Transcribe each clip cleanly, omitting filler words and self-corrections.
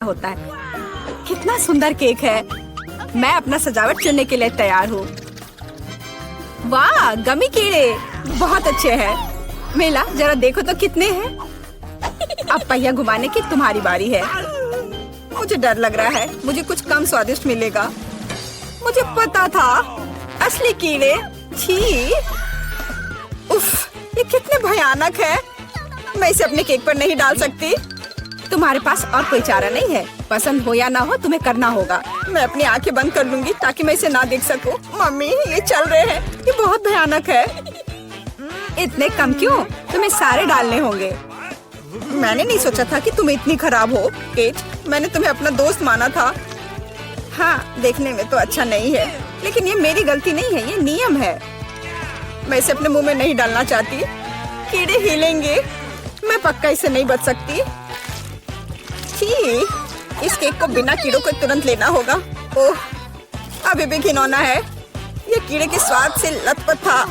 होता है। कितना सुंदर केक है। मैं अपना सजावट चुनने के लिए तैयार हूँ। वाह, गमी कीड़े बहुत अच्छे हैं। मेला जरा देखो तो कितने हैं। अब पहिया घुमाने की तुम्हारी बारी है। मुझे डर लग रहा है, मुझे कुछ कम स्वादिष्ट मिलेगा। मुझे पता था, असली कीड़े। छी, उफ, ये कितने भयानक है। मैं इसे अपने केक पर नहीं डाल सकती। तुम्हारे पास और कोई चारा नहीं है। पसंद हो या ना हो, तुम्हें करना होगा। मैं अपनी आंखें बंद कर लूंगी ताकि मैं इसे ना देख सकूं। मम्मी, ये चल रहे हैं, ये बहुत भयानक है। इतने कम क्यों? तुम्हें सारे डालने होंगे। मैंने नहीं सोचा था कि तुम इतनी खराब हो, केट। मैंने तुम्हें अपना दोस्त माना था। हाँ, देखने में तो अच्छा नहीं है, लेकिन ये मेरी गलती नहीं है, ये नियम है। मैं इसे अपने मुंह में नहीं डालना चाहती। कीड़े हिलेंगे। मैं पक्का इसे नहीं बच सकती। छी, इस केक को बिना कीड़ों को तुरंत लेना होगा। ओह, अभी भी घिनौना है। ये कीड़े के स्वाद से लथपथ था।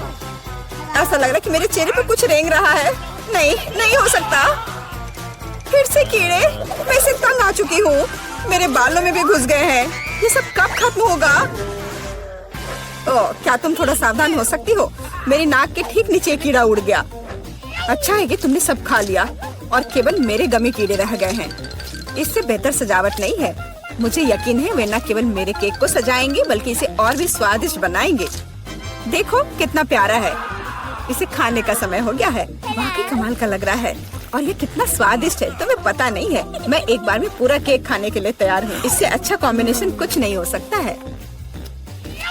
ऐसा लग रहा है कि मेरे चेहरे पर कुछ रेंग रहा है। नहीं, नहीं हो सकता। फिर से कीड़े। मैं इसे तंग आ चुकी हूँ। मेरे बालों में भी घुस गए हैं। ये सब कब खत्म होगा? ओह, क्या तुम थोड़ा सावधान हो सकती हो? मेरी नाक के ठीक नीचे कीड़ा उड़ गया। अच्छा है कि तुमने सब खा लिया और केवल मेरे गमी कीड़े रह गए हैं। इससे बेहतर सजावट नहीं है। मुझे यकीन है वे न केवल मेरे केक को सजाएंगे बल्कि इसे और भी स्वादिष्ट बनाएंगे। देखो कितना प्यारा है। इसे खाने का समय हो गया है। वाकई कमाल का लग रहा है और ये कितना स्वादिष्ट है, तुम्हें पता नहीं है। मैं एक बार में पूरा केक खाने के लिए तैयार हूँ। इससे अच्छा कॉम्बिनेशन कुछ नहीं हो सकता है।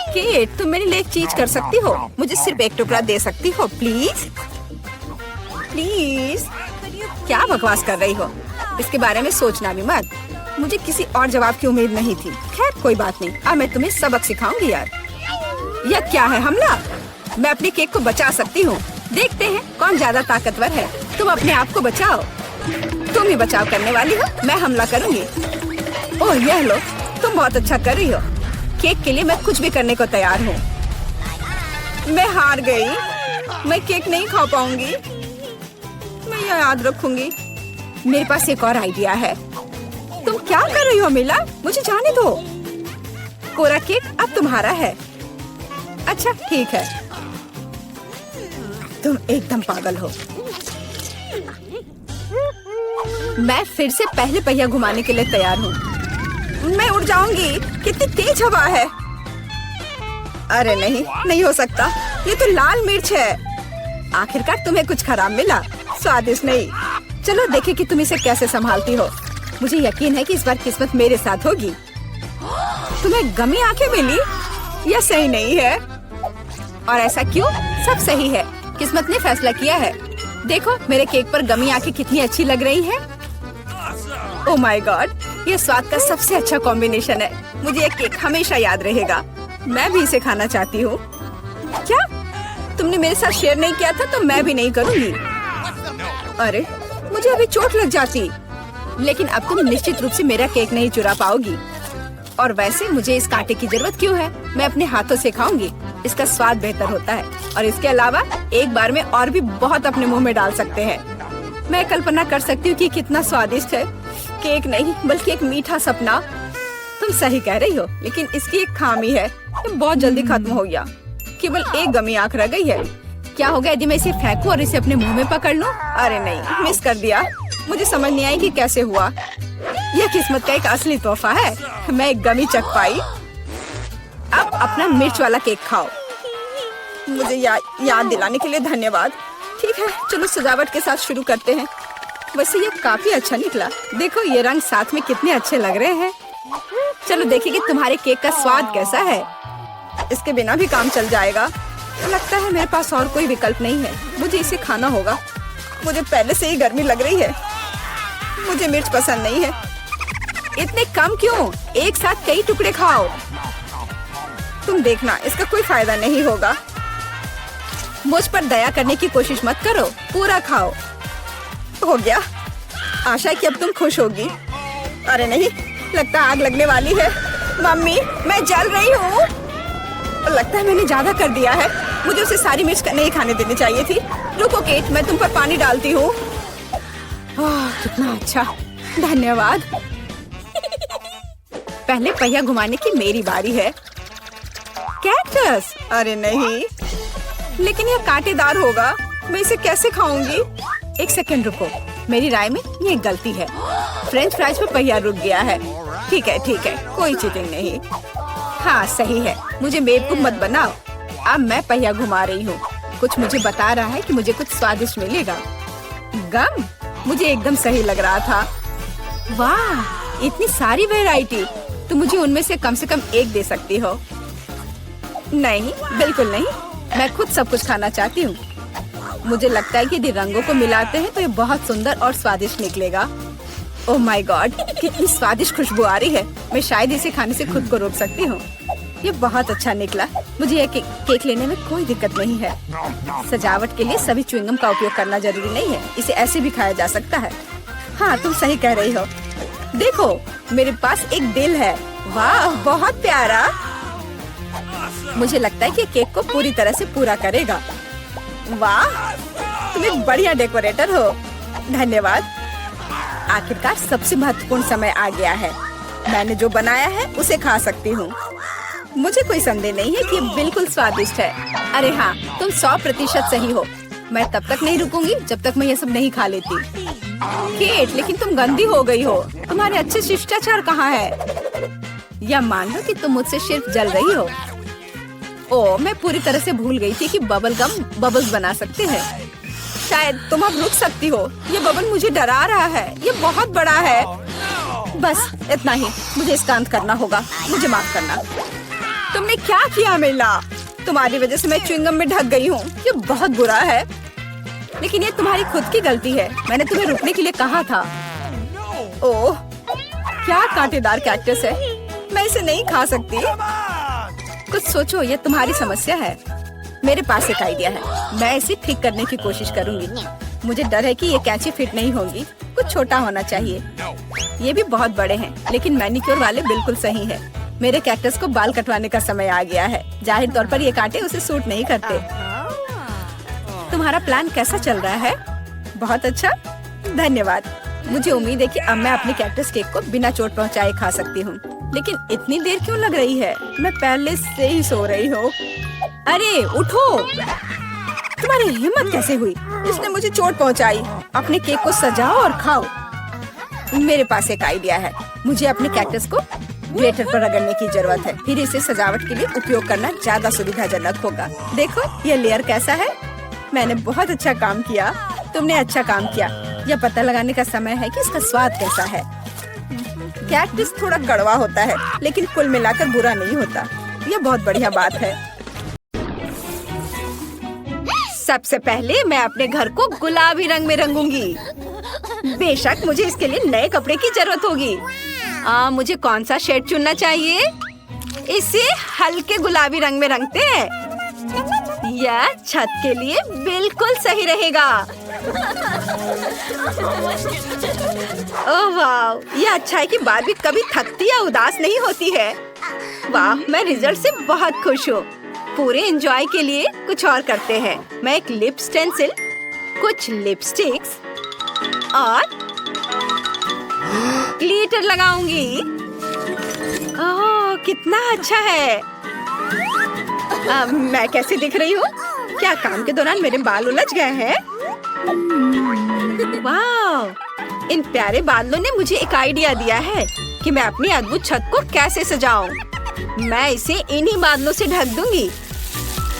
केट, तुम मेरे लिए एक चीज कर सकती हो। मुझे सिर्फ एक टुकड़ा दे सकती हो, प्लीज? प्लीज? क्या बकवास कर रही हो? इसके बारे में सोचना भी मत। मुझे किसी और जवाब की उम्मीद नहीं थी। खैर कोई बात नहीं, अब मैं तुम्हें सबक सिखाऊंगी यार। यह क्या है, हमला? मैं अपने केक को बचा सकती हूँ। देखते हैं कौन ज्यादा ताकतवर है। तुम अपने आप को बचाओ। तुम ही बचाव करने वाली हो, मैं हमला करूंगी। ओह, यह लो, तुम बहुत अच्छा कर रही हो। केक के लिए मैं कुछ भी करने को तैयार हूँ। मैं हार गई। मैं केक नहीं खा पाऊंगी। मैं यह याद रखूंगी। मेरे पास एक और आइडिया है। तुम क्या कर रही हो मिला? मुझे जाने दो। कोरा केक अब तुम्हारा है। अच्छा ठीक है। तुम एकदम पागल हो। मैं फिर से पहले पहिया घुमाने के लिए तैयार हूँ। मैं उड़ जाऊंगी। कितनी तेज हवा है। अरे नहीं, नहीं हो सकता। ये तो लाल मिर्च है। आखिरकार तुम्हें कुछ खराब मिला, स्वादिष्ट नहीं। चलो देखें कि तुम इसे कैसे संभालती हो। मुझे यकीन है कि इस बार किस्मत मेरे साथ होगी। तुम्हें गमी आंखें मिली? यह सही नहीं है। और ऐसा क्यों? सब सही है। किस्मत ने फैसला किया है। देखो मेरे केक पर गमी आंखें कितनी अच्छी लग रही हैं। ओह माय गॉड, ये स्वाद का सबसे अच्छा कॉम्बिनेशन है। मुझे ये केक हमेशा याद रहेगा। मैं भी इसे खाना चाहती हूँ। क्या तुमने मेरे साथ शेयर नहीं किया था तो मैं भी नहीं करूँगी। अरे मुझे अभी चोट लग जाती। लेकिन अब तुम निश्चित रूप से मेरा केक नहीं चुरा पाओगी। और वैसे मुझे इस कांटे की जरूरत क्यों है? मैं अपने हाथों से खाऊंगी। इसका स्वाद बेहतर होता है और इसके अलावा एक बार में और भी बहुत अपने मुंह में डाल सकते हैं। मैं कल्पना कर सकती हूँ कि कितना स्वादिष्ट है। केक नहीं बल्कि एक मीठा सपना। तुम सही कह रही हो, लेकिन इसकी एक खामी है। ये बहुत जल्दी खत्म हो गया। केवल एक गमी आंख रह गई है। क्या होगा यदि मैं इसे फेंकूं और इसे अपने मुंह में पकड़ लूं? अरे नहीं, मिस कर दिया। मुझे समझ नहीं आई कि कैसे हुआ। यह किस्मत का एक असली तोहफा है। मैं एक गमी चख पाई। अब अपना मिर्च वाला केक खाओ। मुझे याद दिलाने के लिए धन्यवाद। ठीक है, चलो सजावट के साथ शुरू करते हैं। वैसे ये काफी अच्छा निकला। देखो ये रंग साथ में कितने अच्छे लग रहे हैं। चलो देखिए कि तुम्हारे केक का स्वाद कैसा है। इसके बिना भी काम चल जाएगा। लगता है मेरे पास और कोई विकल्प नहीं है। मुझे इसे खाना होगा। मुझे पहले से ही गर्मी लग रही है। मुझे मिर्च पसंद नहीं है। इतने कम क्यों? एक साथ कई टुकड़े खाओ। तुम देखना, इसका कोई फायदा नहीं होगा। मुझ पर दया करने की कोशिश मत करो, पूरा खाओ। हो गया। आशा है कि अब तुम खुश होगी। अरे नहीं, लगता आग लगने वाली है। मम्मी, मैं जल रही हूँ। लगता है मैंने ज्यादा कर दिया है। मुझे उसे सारी मिर्च नहीं खाने देनी चाहिए थी। रुको केट, मैं तुम पर पानी डालती हूँ। कितना अच्छा, धन्यवाद। पहले पहिया घुमाने की मेरी बारी है। कैक्टस? अरे नहीं, लेकिन यह कांटेदार होगा। मैं इसे कैसे खाऊंगी? एक सेकंड रुको, मेरी राय में ये एक गलती है। फ्रेंच फ्राइज पे पहिया रुक गया है। ठीक है, कोई चीटिंग नहीं। हाँ सही है, मुझे बेवकूफ मत बनाओ। अब मैं पहिया घुमा रही हूँ। कुछ मुझे बता रहा है कि मुझे कुछ स्वादिष्ट मिलेगा। गम? मुझे एकदम सही लग रहा था। वाह, इतनी सारी वैरायटी। तुम मुझे उनमें से कम एक दे सकती हो। नहीं, बिल्कुल नहीं, मैं खुद सब कुछ खाना चाहती हूँ। मुझे लगता है कि यदि रंगों को मिलाते हैं तो ये बहुत सुंदर और स्वादिष्ट निकलेगा। ओह माय गॉड, कितनी स्वादिष्ट खुशबू आ रही है। मैं शायद इसे खाने से खुद को रोक सकती हूँ। ये बहुत अच्छा निकला। मुझे यह केक लेने में कोई दिक्कत नहीं है। सजावट के लिए सभी च्युइंगम का उपयोग करना जरूरी नहीं है। इसे ऐसे भी खाया जा सकता है। हाँ, तुम सही कह रही हो। देखो, मेरे पास एक दिल है। वाह, बहुत प्यारा। मुझे लगता है कि केक को पूरी तरह से पूरा करेगा। वाह, तुम एक बढ़िया डेकोरेटर हो। धन्यवाद। आखिरकार सबसे महत्वपूर्ण समय आ गया है। मैंने जो बनाया है उसे खा सकती हूँ। मुझे कोई संदेह नहीं है कि ये बिल्कुल स्वादिष्ट है। अरे हाँ, तुम 100% सही हो। मैं तब तक नहीं रुकूंगी जब तक मैं ये सब नहीं खा लेती। केट, लेकिन तुम गंदी हो गई हो। तुम्हारे अच्छे शिष्टाचार कहाँ है? या मान लो कि तुम मुझसे सिर्फ जल रही हो। ओह, मैं पूरी तरह से भूल गई थी कि बबल गम बबल्स बना सकते हैं। शायद तुम अब रुक सकती हो। ये बबल मुझे डरा रहा है। ये बहुत बड़ा है। बस इतना ही, मुझे इसका अंत करना होगा। मुझे माफ करना। तुमने क्या किया मिला? तुम्हारी वजह से मैं च्युइंगम में ढक गई हूँ। ये बहुत बुरा है, लेकिन ये तुम्हारी खुद की गलती है। मैंने तुम्हें रुकने के लिए कहा था। ओह, क्या कांटेदार कैक्टस है। मैं इसे नहीं खा सकती। कुछ सोचो, ये तुम्हारी समस्या है। मेरे पास एक आइडिया है। मैं इसे ठीक करने की कोशिश करूंगी। मुझे डर है कि ये कैंची फिट नहीं होगी। कुछ छोटा होना चाहिए। ये भी बहुत बड़े हैं, लेकिन मैनिक्योर वाले बिल्कुल सही है। मेरे कैक्टस को बाल कटवाने का समय आ गया है। जाहिर तौर पर ये कांटे उसे सूट नहीं करते। तुम्हारा प्लान कैसा चल रहा है? बहुत अच्छा, धन्यवाद। मुझे उम्मीद है कि अब मैं अपने कैक्टस केक को बिना चोट पहुंचाए खा सकती हूँ। लेकिन इतनी देर क्यों लग रही है? मैं पहले से ही सो रही हूँ। अरे उठो, तुम्हारी हिम्मत कैसे हुई? इसने मुझे चोट पहुंचाई। अपने केक को सजाओ और खाओ। मेरे पास एक आइडिया है। मुझे अपने कैक्टस को ग्रेटर पर रगड़ने की जरूरत है। फिर इसे सजावट के लिए उपयोग करना ज्यादा सुविधाजनक होगा। देखो ये लेयर कैसा है। मैंने बहुत अच्छा काम किया। तुमने अच्छा काम किया। यह पता लगाने का समय है कि इसका स्वाद कैसा है। कैक्टस थोड़ा कड़वा होता है, लेकिन कुल मिलाकर बुरा नहीं होता। यह बहुत बढ़िया बात है। सबसे पहले मैं अपने घर को गुलाबी रंग में रंगूंगी। बेशक मुझे इसके लिए नए कपड़े की जरूरत होगी। मुझे कौन सा शेड चुनना चाहिए? इसे हल्के गुलाबी रंग में रंगते हैं। यह छत के लिए बिल्कुल सही रहेगा। ओह वाह, यह अच्छा है कि बारबी कभी थकती या उदास नहीं होती है। वाह, मैं रिजल्ट से बहुत खुश हूँ। पूरे एंजॉय के लिए कुछ और करते हैं। मैं एक लिप स्टेंसिल, कुछ लिपस्टिक्स और ग्लिटर लगाऊंगी। ओह, कितना अच्छा है। मैं कैसे दिख रही हूँ? क्या काम के दौरान मेरे बाल उलझ गए हैं? वाह, इन प्यारे बादलों ने मुझे एक आइडिया दिया है कि मैं अपनी अद्भुत छत को कैसे सजाऊं। मैं इसे इन्हीं बादलों से ढक दूंगी,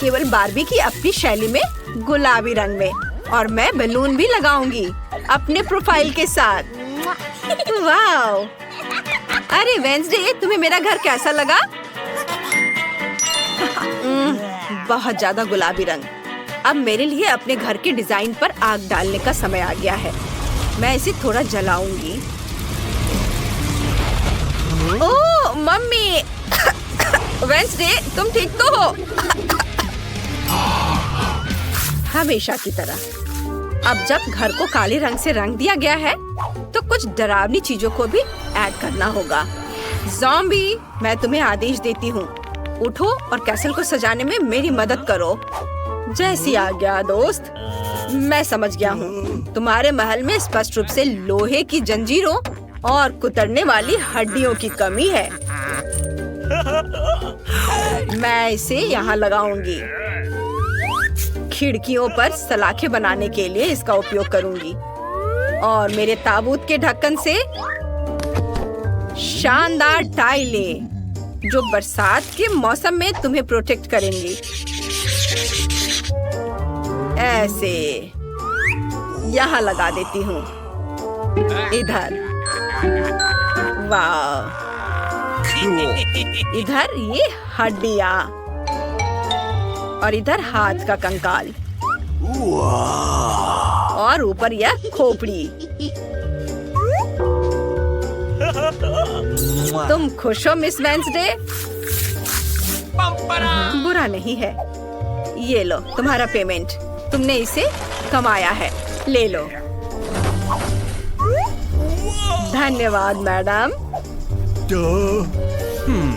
केवल बारबी की अपनी शैली में, गुलाबी रंग में। और मैं बलून भी लगाऊंगी अपने प्रोफाइल के साथ। वाह! अरे वेंसडे, तुम्हें मेरा घर कैसा लगा? बहुत ज्यादा गुलाबी रंग। अब मेरे लिए अपने घर के डिजाइन पर आग डालने का समय आ गया है। मैं इसे थोड़ा जलाऊंगी। ओह मम्मी! वेंसडे, तुम ठीक तो हो? हमेशा की तरह अब जब घर को काले रंग से रंग दिया गया है, तो कुछ डरावनी चीजों को भी ऐड करना होगा। ज़ॉम्बी, मैं तुम्हें आदेश देती हूँ, उठो और कैसल को सजाने में मेरी मदद करो। जैसी आज्ञा दोस्त। मैं समझ गया हूँ, तुम्हारे महल में स्पष्ट रूप से लोहे की जंजीरों और कुतरने वाली हड्डियों की कमी है। मैं इसे यहाँ लगाऊंगी। खिड़कियों पर सलाखें बनाने के लिए इसका उपयोग करूंगी और मेरे ताबूत के ढक्कन से शानदार टाइलें जो बरसात के मौसम में तुम्हें प्रोटेक्ट करेंगी। ऐसे यहाँ लगा देती हूँ। इधर, वाह, इधर ये हड्डियाँ और इधर हाथ का कंकाल और ऊपर यह खोपड़ी। तुम खुश हो मिस वेंसडे? बुरा नहीं है। ये लो तुम्हारा पेमेंट, तुमने इसे कमाया है, ले लो। धन्यवाद मैडम।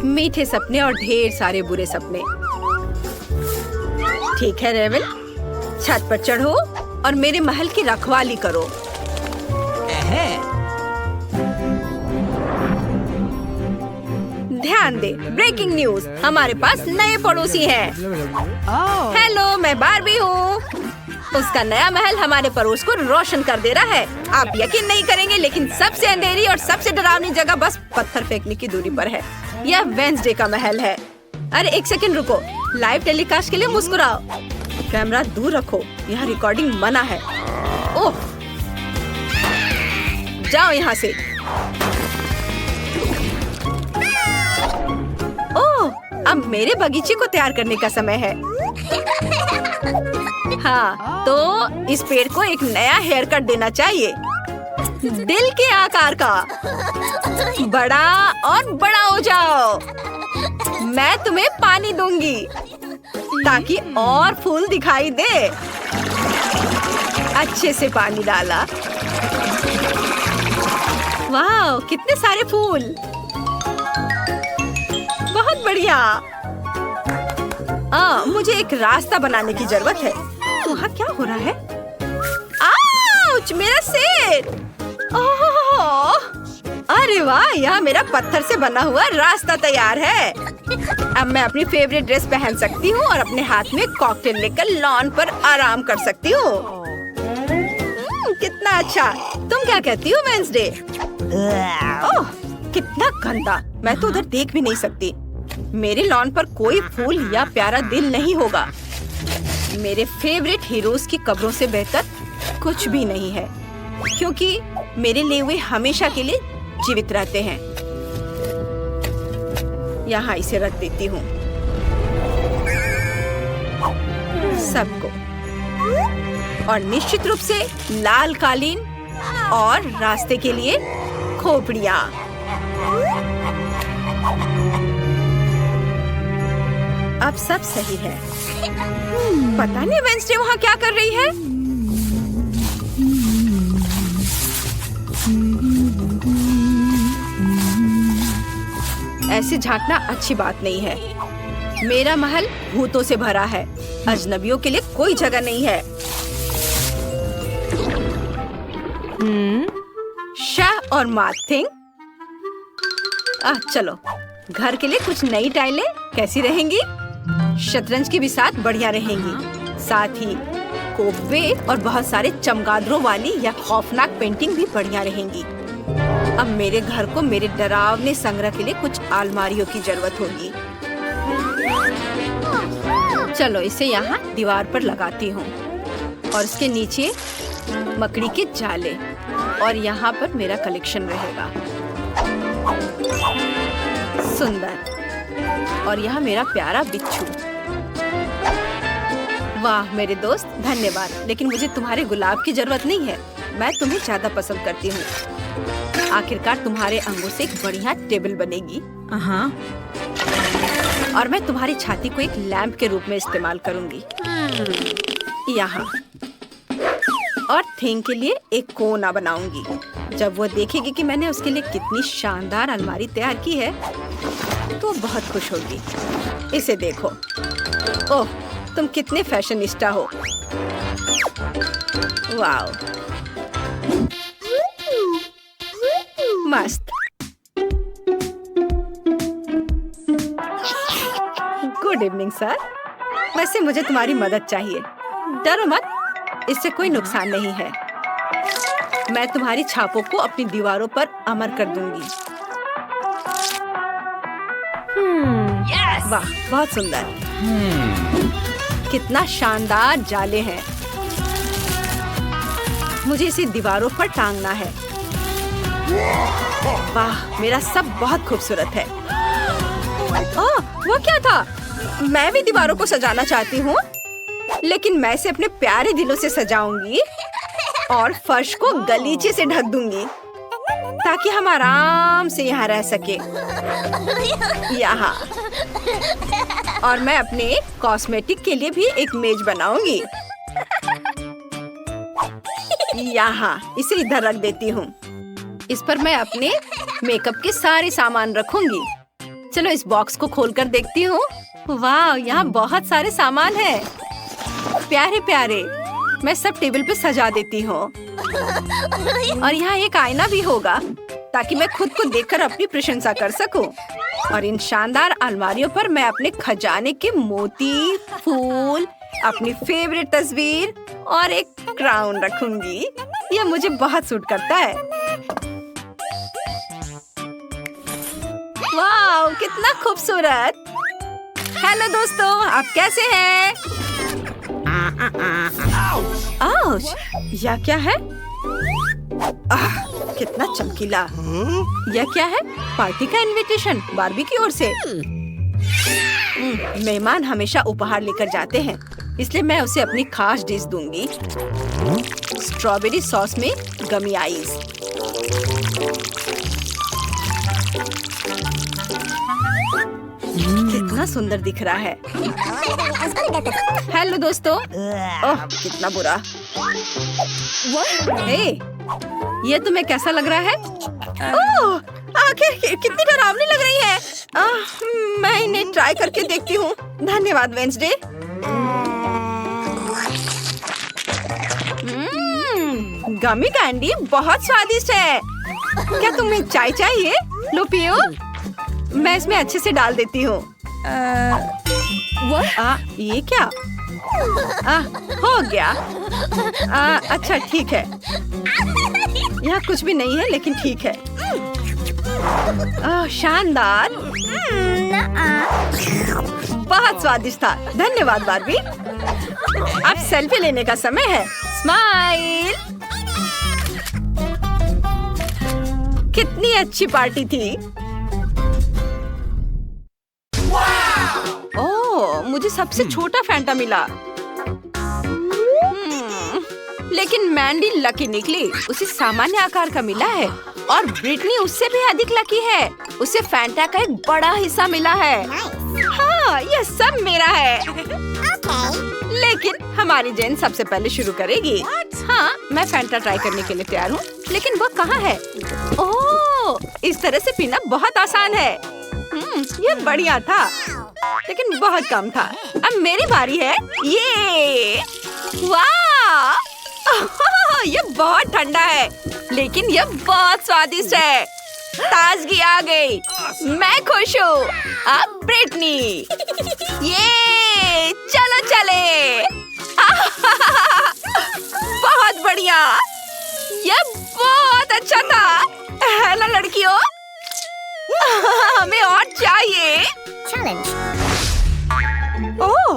मीठे सपने और ढेर सारे बुरे सपने। ठीक है रेवल, छत पर चढ़ो और मेरे महल की रखवाली करो। ध्यान दे, ब्रेकिंग न्यूज, हमारे पास नए पड़ोसी हैं। हेलो, मैं बार्बी हूँ। उसका नया महल हमारे पड़ोस को रोशन कर दे रहा है। आप यकीन नहीं करेंगे, लेकिन सबसे अंधेरी और सबसे डरावनी जगह बस पत्थर फेंकने की दूरी पर है। यह वेंसडे का महल है। अरे एक सेकंड रुको, लाइव टेलीकास्ट के लिए मुस्कुराओ। कैमरा दूर रखो, यहाँ रिकॉर्डिंग मना है। ओह, जाओ यहाँ से। ओह, अब मेरे बगीचे को तैयार करने का समय है। हाँ, तो इस पेड़ को एक नया हेयर कट देना चाहिए, दिल के आकार का। बड़ा और बड़ा हो जाओ। मैं तुम्हें पानी दूंगी ताकि और फूल दिखाई दे। अच्छे से पानी डाला। वाह, कितने सारे फूल, बहुत बढ़िया। मुझे एक रास्ता बनाने की जरूरत है। वहाँ क्या हो रहा है? आउच, मेरा सिर। ओह, अरे वाह, यहाँ मेरा पत्थर से बना हुआ रास्ता तैयार है। अब मैं अपनी फेवरेट ड्रेस पहन सकती हूँ और अपने हाथ में कॉकटेल लेकर लॉन पर आराम कर सकती हूँ। कितना अच्छा। तुम क्या कहती हो वेंसडे? ओह, कितना गंदा। मैं तो उधर देख भी नहीं सकती। मेरे लॉन पर कोई फूल या प्यारा दिल नहीं होगा। मेरे फेवरेट हीरोज की कब्रों से बेहतर कुछ भी नहीं है, क्योंकि मेरे लिए वे हमेशा के लिए जीवित रहते हैं। यहाँ इसे रख देती हूँ सबको, और निश्चित रूप से लाल कालीन और रास्ते के लिए खोपड़ियाँ। अब सब सही है। पता नहीं वेंसडे वहाँ क्या कर रही है। ऐसे झांकना अच्छी बात नहीं है। मेरा महल भूतों से भरा है। अजनबियों के लिए कोई जगह नहीं है। शाह और मार्थिंग, चलो घर के लिए कुछ नई टाइलें कैसी रहेंगी? शतरंज की भी साथ बढ़िया रहेंगी। साथ ही कोपे और बहुत सारे चमगादड़ों वाली या खौफनाक पेंटिंग भी बढ़िया रहेंगी। अब मेरे घर को मेरे डरावने संग्रह के लिए कुछ अलमारियों की जरूरत होगी। चलो इसे यहाँ दीवार पर लगाती हूँ और इसके नीचे मकड़ी के जाले, और यहाँ पर मेरा कलेक्शन रहेगा। सुंदर। और यहाँ मेरा प्यारा बिच्छू। वाह मेरे दोस्त, धन्यवाद, लेकिन मुझे तुम्हारे गुलाब की जरूरत नहीं है। मैं तुम्हें ज्यादा पसंद करती हूँ। आखिरकार तुम्हारे अंगों से एक बढ़िया टेबल बनेगी। और मैं तुम्हारी छाती को एक लैंप के रूप में इस्तेमाल करूंगी। यहाँ और थिंग के लिए एक कोना बनाऊंगी। जब वो देखेगी कि मैंने उसके लिए कितनी शानदार अलमारी तैयार की है तो बहुत खुश होगी। इसे देखो। ओह, तुम कितने फैशनिस्टा हो। वाव, मस्त। Good evening sir. वैसे मुझे तुम्हारी मदद चाहिए। डरो मत, इससे कोई नुकसान नहीं है। मैं तुम्हारी छापों को अपनी दीवारों पर अमर कर दूंगी। वाह, बहुत सुंदर। कितना शानदार जाले हैं। मुझे इसे दीवारों पर टांगना है। वाह, मेरा सब बहुत खूबसूरत है। वो क्या था? मैं भी दीवारों को सजाना चाहती हूँ, लेकिन मैं इसे अपने प्यारे दिलों से सजाऊंगी और फर्श को गलीचे से ढक दूंगी ताकि हम आराम से यहाँ रह सके। यहाँ। और मैं अपने कॉस्मेटिक के लिए भी एक मेज बनाऊंगी। यहाँ इसे इधर रख देती हूँ। इस पर मैं अपने मेकअप के सारे सामान रखूंगी। चलो इस बॉक्स को खोलकर देखती हूँ। वाह, यहाँ बहुत सारे सामान हैं। प्यारे प्यारे। मैं सब टेबल पे सजा देती हूँ। और यहाँ एक आईना भी होगा ताकि मैं खुद को देखकर अपनी प्रशंसा कर सकूं। और इन शानदार अलमारियों पर मैं अपने खजाने के मोती, फूल, अपनी फेवरेट तस्वीर और एक क्राउन रखूंगी। यह मुझे बहुत सूट करता है। वाह, कितना खूबसूरत। हेलो दोस्तों, आप कैसे हैं? आउच, यह क्या है? कितना चमकीला। यह क्या है? पार्टी का इनविटेशन बार्बी की ओर से। मेहमान हमेशा उपहार लेकर जाते हैं, इसलिए मैं उसे अपनी खास डिश दूंगी। स्ट्रॉबेरी सॉस में गमी आइस। कितना सुंदर दिख रहा है। हेलो दोस्तों। ओह, कितना बुरा। हे, ये तुम्हें कैसा लग रहा है? ओह, आखिर कितनी डरावनी लग रही है। मैं इन्हें ट्राई करके देखती हूँ। धन्यवाद वेंसडे। गमी कैंडी बहुत स्वादिष्ट है। क्या तुम्हें चाय चाहिए? लो पियो। मैं इसमें अच्छे से डाल देती हूँ। ये क्या? हो गया। अच्छा ठीक है। यहाँ कुछ भी नहीं है, लेकिन ठीक है। शानदार। बहुत स्वादिष्ट था। धन्यवाद बार्बी। अब सेल्फी लेने का समय है। स्माइल। कितनी अच्छी पार्टी थी। ओह, मुझे सबसे छोटा फैंटा मिला। लेकिन मैंडी लकी निकली। उसे सामान्य आकार का मिला है और ब्रिटनी उससे भी अधिक लकी है। उसे फैंटा का एक बड़ा हिस्सा मिला है। हाँ, यह सब मेरा है। लेकिन हमारी जेन सबसे पहले शुरू करेगी। हाँ, मैं फैंटा ट्राई करने के लिए तैयार हूँ, लेकिन वो कहाँ है? ओह, इस तरह से पीना बहुत आसान है। यह बढ़िया था, लेकिन बहुत कम था। अब मेरी बारी है। ये वाह, ये बहुत ठंडा है, लेकिन ये बहुत स्वादिष्ट है। ताजगी आ गई। मैं खुश हूँ। अब ब्रिटनी। ये चलो चले। बहुत बढ़िया। ये बहुत अच्छा था। है ना लड़कियों? हमें और चाहिए। ओह,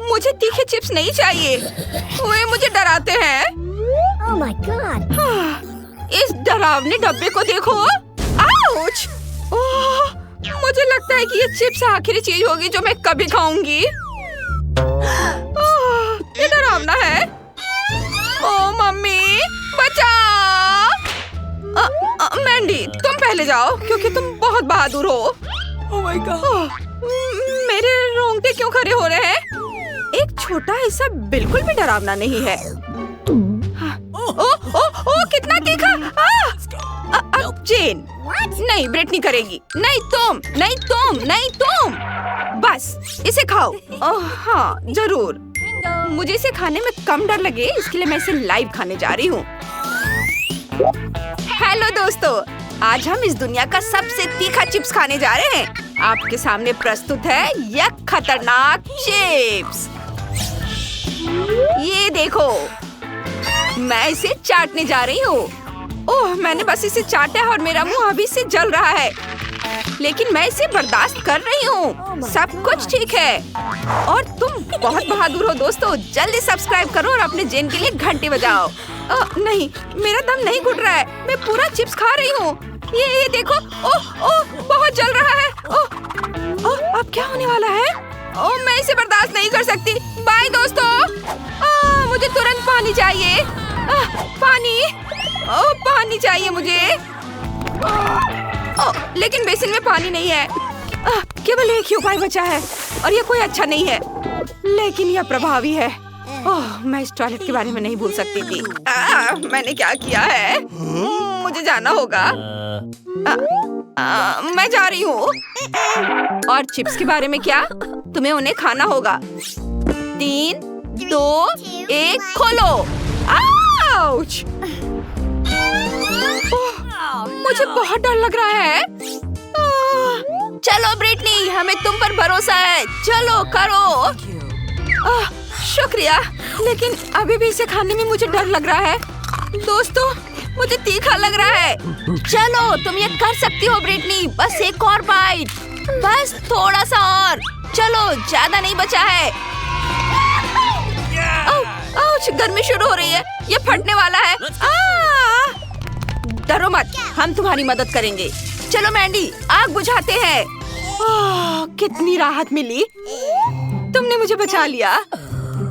मुझे तीखे चिप्स नहीं चाहिए। वे मुझे डराते हैं। Oh my God! इस डरावने डब्बे को देखो। आउच! ओह, मुझे लगता है कि ये चिप्स आखिरी चीज होगी जो मैं कभी खाऊंगी। ओह, ये डरावना है। ओह मम्मी, बचाओ! मैंडी, तुम पहले जाओ क्योंकि तुम बहुत बहादुर हो। Oh my God! मेरे रोंगटे क्यों खड़े हो रहे हैं? एक छोटा हिस्सा बिल्कुल भी डरावना नहीं है। ओह, कितना तीखा! अब जेन, नहीं ब्रिटनी करेगी। नहीं तुम, नहीं तुम, नहीं तुम। बस इसे खाओ। ओह हाँ, जरूर। मुझे इसे खाने में कम डर लगे, इसके लिए मैं इसे लाइव खाने जा रही हूँ। हेलो दोस्तों, आज हम इस दुनिया का सबसे तीखा चिप्स खाने जा रहे हैं। आपके सामने प्रस्तुत है यह खतरनाक चिप्स। ये देखो, मैं इसे चाटने जा रही हूँ। ओह, मैंने बस इसे चाटा है और मेरा मुंह अभी से जल रहा है, लेकिन मैं इसे बर्दाश्त कर रही हूँ। सब कुछ ठीक है। और तुम बहुत बहादुर हो दोस्तों। जल्दी सब्सक्राइब करो और अपने जेन के लिए घंटी बजाओ। नहीं, मेरा दम नहीं घुट रहा है। मैं पूरा चिप्स खा रही हूँ। ये देखो। ओह ओह, बहुत जल रहा है। ओह ओह, अब क्या होने वाला है? ओह, मैं इसे बर्दाश्त नहीं कर सकती। बाय दोस्तों। मुझे तुरंत पानी चाहिए। पानी। ओह, पानी चाहिए मुझे। लेकिन बेसिन में पानी नहीं है। केवल एक ही उपाय बचा है और ये कोई अच्छा नहीं है, लेकिन यह प्रभावी है। ओह, मैं इस टॉयलेट के बारे में नहीं भूल सकती थी। मैंने क्या किया है? मुझे जाना होगा। मैं जा रही हूँ। और चिप्स के बारे में क्या? तुम्हें उन्हें खाना होगा। 3, 2, 1, खोलो। आउच! मुझे बहुत डर लग रहा है। चलो ब्रिटनी, हमें तुम पर भरोसा है। चलो करो। शुक्रिया, लेकिन अभी भी इसे खाने में मुझे डर लग रहा है। दोस्तों, मुझे तीखा लग रहा है। चलो, तुम ये कर सकती हो ब्रिटनी। बस एक और बाइट, बस थोड़ा सा और। चलो, ज्यादा नहीं बचा है। आउच, गर्मी शुरू हो रही है। ये फटने वाला है। डरो मत, हम तुम्हारी मदद करेंगे। चलो मैंडी, आग बुझाते हैं। कितनी राहत मिली। तुमने मुझे बचा लिया।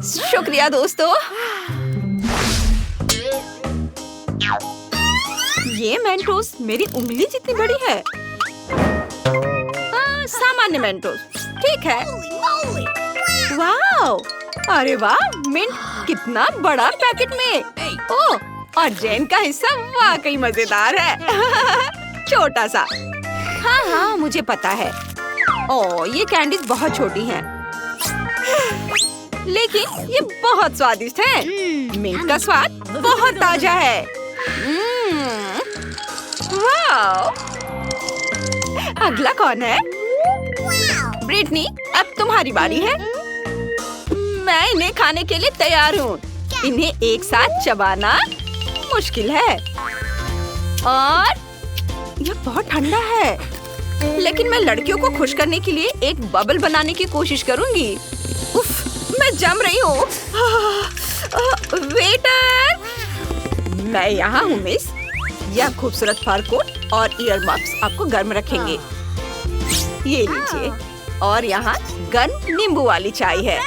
शुक्रिया दोस्तों। ये मेंटोस मेरी उंगली जितनी बड़ी है। सामान्य मेंटोस ठीक है। वाओ, अरे वाह, मिंट कितना बड़ा पैकेट में। ओह, और जेन का हिस्सा वाकई मजेदार है। छोटा सा। हाँ, मुझे पता है। ओह, ये कैंडीज बहुत छोटी हैं, लेकिन ये बहुत स्वादिष्ट है। मिंट का स्वाद बहुत ताजा है। वाओ! अगला कौन है? ब्रिटनी, अब तुम्हारी बारी है। मैं इन्हें खाने के लिए तैयार हूँ। इन्हें एक साथ चबाना मुश्किल है और यह बहुत ठंडा है, लेकिन मैं लड़कियों को खुश करने के लिए एक बबल बनाने की कोशिश करूंगी। उफ, मैं जम रही हूँ। वेटर, मैं यहाँ हूँ मिस। यह खूबसूरत फर कोट और ईयर मफ्स आपको गर्म रखेंगे। ये लीजिए, और यहाँ गर्म नींबू वाली चाय है।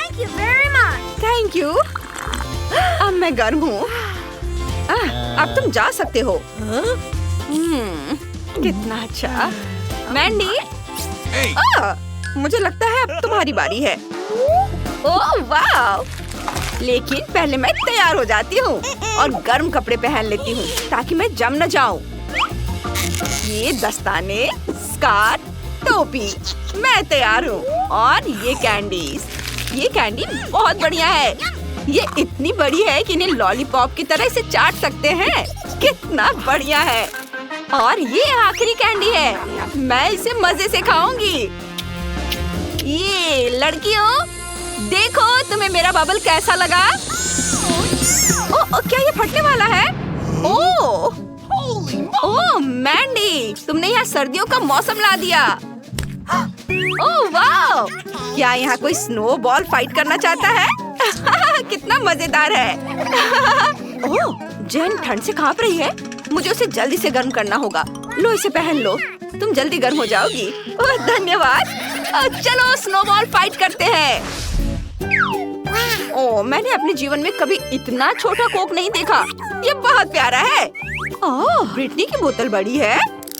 Thank you. अब मैं गर्म हूँ। अब तुम जा सकते हो। कितना अच्छा। मैंडी, मुझे लगता है अब तुम्हारी बारी है। ओह वाह! लेकिन पहले मैं तैयार हो जाती हूँ और गर्म कपड़े पहन लेती हूँ ताकि मैं जम न जाऊँ। ये दस्ताने, स्कार्फ, टोपी, मैं तैयार हूँ। और ये कैंडी बहुत बढ़िया है। ये इतनी बड़ी है कि इन्हें लॉलीपॉप की तरह इसे चाट सकते हैं। कितना बढ़िया है। और ये आखिरी कैंडी है, मैं इसे मजे से खाऊंगी। ये लड़कियों, देखो तुम्हें मेरा बबल कैसा लगा? क्या ये फटने वाला है? ओह मैंडी, तुमने यहाँ सर्दियों का मौसम ला दिया। ओह वाह! क्या यहाँ कोई स्नोबॉल फाइट करना चाहता है? कितना मजेदार है। ओह, जेन ठंड से कांप रही है। मुझे उसे जल्दी से गर्म करना होगा। लो, इसे पहन लो, तुम जल्दी गर्म हो जाओगी। ओह धन्यवाद। चलो स्नोबॉल फाइट करते हैं। ओह, मैंने अपने जीवन में कभी इतना छोटा कोक नहीं देखा। ये बहुत प्यारा है। ओह, ब्रिटनी की बोतल बड़ी है।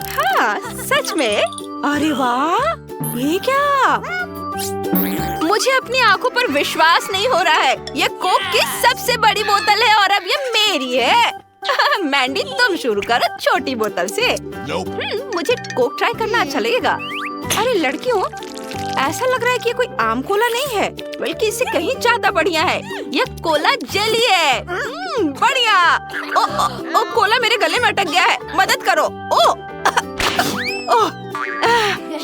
हाँ, सच में। अरे वाह, ये क्या? मुझे अपनी आंखों पर विश्वास नहीं हो रहा है। ये कोक की सबसे बड़ी बोतल है और अब ये मेरी है। मैंडी, तुम शुरू करो छोटी बोतल से। मुझे कोक ट्राई करना अच्छा लगेगा। अरे लड़कियों, ऐसा लग रहा है कि ये कोई आम कोला नहीं है, बल्कि इससे कहीं ज्यादा बढ़िया है। यह कोला जेली है। बढ़िया। ओ, कोला मेरे गले में अटक गया है, मदद करो।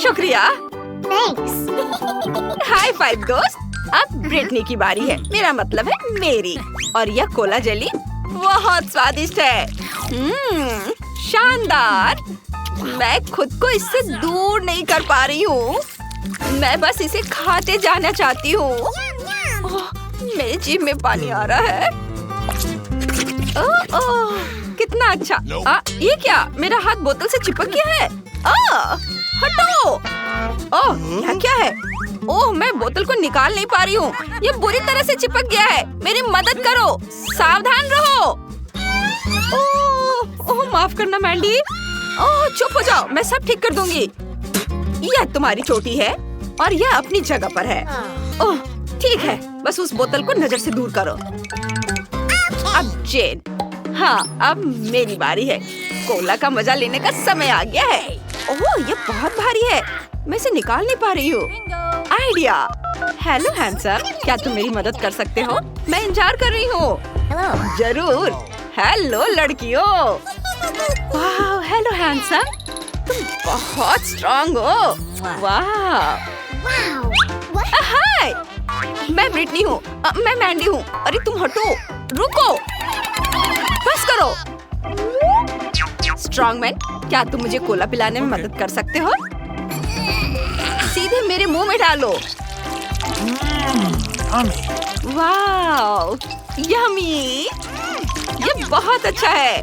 शुक्रिया। हाई फाइव दोस्त। अब ब्रिटनी की बारी है, मेरा मतलब है मेरी। और यह कोला जेली बहुत स्वादिष्ट है। शानदार। मैं खुद को इससे दूर नहीं कर पा रही हूँ। मैं बस इसे खाते जाना चाहती हूँ। मेरे जीभ में पानी आ रहा है। कितना अच्छा। ये क्या? मेरा हाथ बोतल से चिपक गया है। हटो। यह क्या है? मैं बोतल को निकाल नहीं पा रही हूँ। ये बुरी तरह से चिपक गया है। मेरी मदद करो। सावधान रहो। माफ करना मैंडी। चुप हो जाओ, मैं सब ठीक कर दूंगी। यह तुम्हारी चोटी है और यह अपनी जगह पर है। ठीक है, बस उस बोतल को नजर से दूर करो। अब जेन। हाँ, अब मेरी बारी है। कोला का मजा लेने का समय आ गया है। ये बहुत भारी है, मैं इसे निकाल नहीं पा रही हूँ। आइडिया। हेलो हैंडसम, क्या तुम मेरी मदद कर सकते हो? मैं इंतजार कर रही हूँ। जरूर। हेलो लड़कियों। वाह, हेलो हैंडसम, तुम बहुत स्ट्रॉन्ग हो। वाह। हाय, मैं ब्रिटनी हूँ। मैं मैंडी हूँ। अरे तुम हटो, रुको, बस करो। स्ट्रॉन्गमैन, क्या तुम मुझे कोला पिलाने में मदद कर सकते हो? सीधे मेरे मुंह में डालो। वाह, यम्मी। ये बहुत अच्छा है।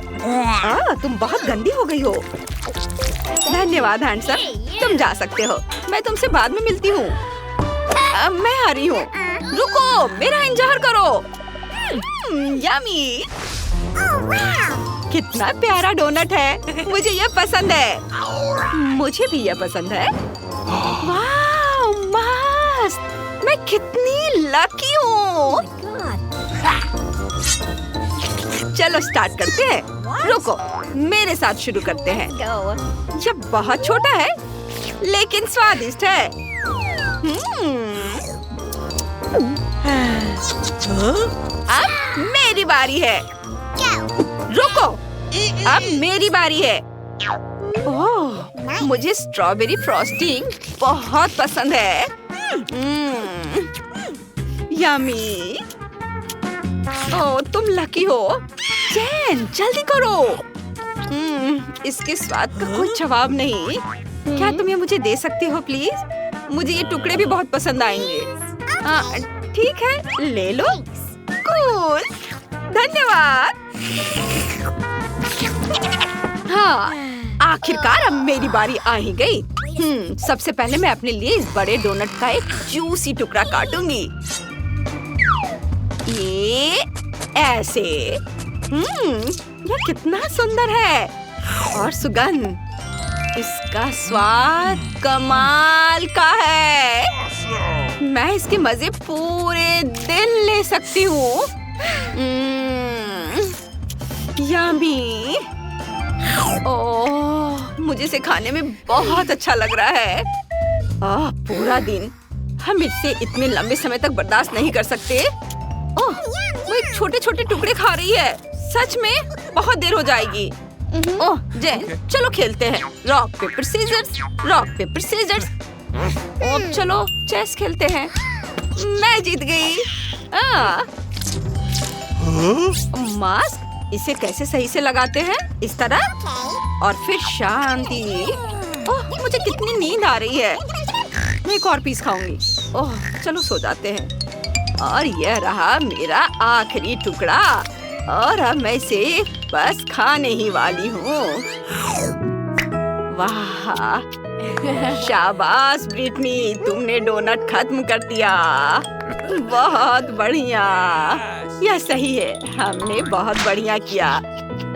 तुम बहुत गंदी हो गई हो। धन्यवाद हैंडसम, तुम जा सकते हो। मैं तुमसे बाद में मिलती हूँ। मैं आ रही हूँ। रुको, मेरा इंतजार करो। यम्मी। कितना प्यारा डोनट है। मुझे यह पसंद है। मुझे भी यह पसंद है। वाह, मस्त। मैं कितनी लकी हूँ। चलो स्टार्ट करते हैं। रुको, मेरे साथ शुरू करते हैं। यह बहुत छोटा है लेकिन स्वादिष्ट है। अब मेरी बारी है। रुको, अब मेरी बारी है। मुझे स्ट्रॉबेरी फ्रॉस्टिंग बहुत पसंद है। यम्मी। तुम लकी हो। जेन, जल्दी करो। इसके स्वाद का कोई जवाब नहीं। क्या तुम ये मुझे दे सकती हो प्लीज? मुझे ये टुकड़े भी बहुत पसंद आएंगे। ठीक है, ले लो। कूल, धन्यवाद। हाँ, आखिरकार अब मेरी बारी आ ही गई। सबसे पहले मैं अपने लिए इस बड़े डोनट का एक जूसी टुकड़ा काटूंगी। ये ऐसे। यह कितना सुंदर है और सुगंध। इसका स्वाद कमाल का है। मैं इसके मजे पूरे दिन ले सकती हूँ। यम्मी। मुझे इसे खाने में बहुत अच्छा लग रहा है। पूरा दिन हम इससे इतने लंबे समय तक बर्दाश्त नहीं कर सकते। वो एक छोटे-छोटे टुकड़े खा रही है। सच में बहुत देर हो जाएगी। जेन, चलो खेलते हैं। Rock paper scissors, rock paper scissors. चलो चेस खेलते हैं। मैं जीत गई। मास्क, इसे कैसे सही से लगाते हैं? इस तरह और फिर शांति। मुझे कितनी नींद आ रही है। मैं एक और पीस खाऊंगी। चलो सो जाते हैं। और यह रहा मेरा आखिरी टुकड़ा। और अब मैं इसे बस खाने ही वाली हूँ। वाह, शाबाश ब्रिटनी, तुमने डोनट खत्म कर दिया। बहुत बढ़िया। यह सही है, हमने बहुत बढ़िया किया।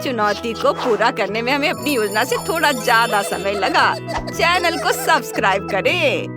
चुनौती को पूरा करने में हमें अपनी योजना से थोड़ा ज्यादा समय लगा। चैनल को सब्सक्राइब करें।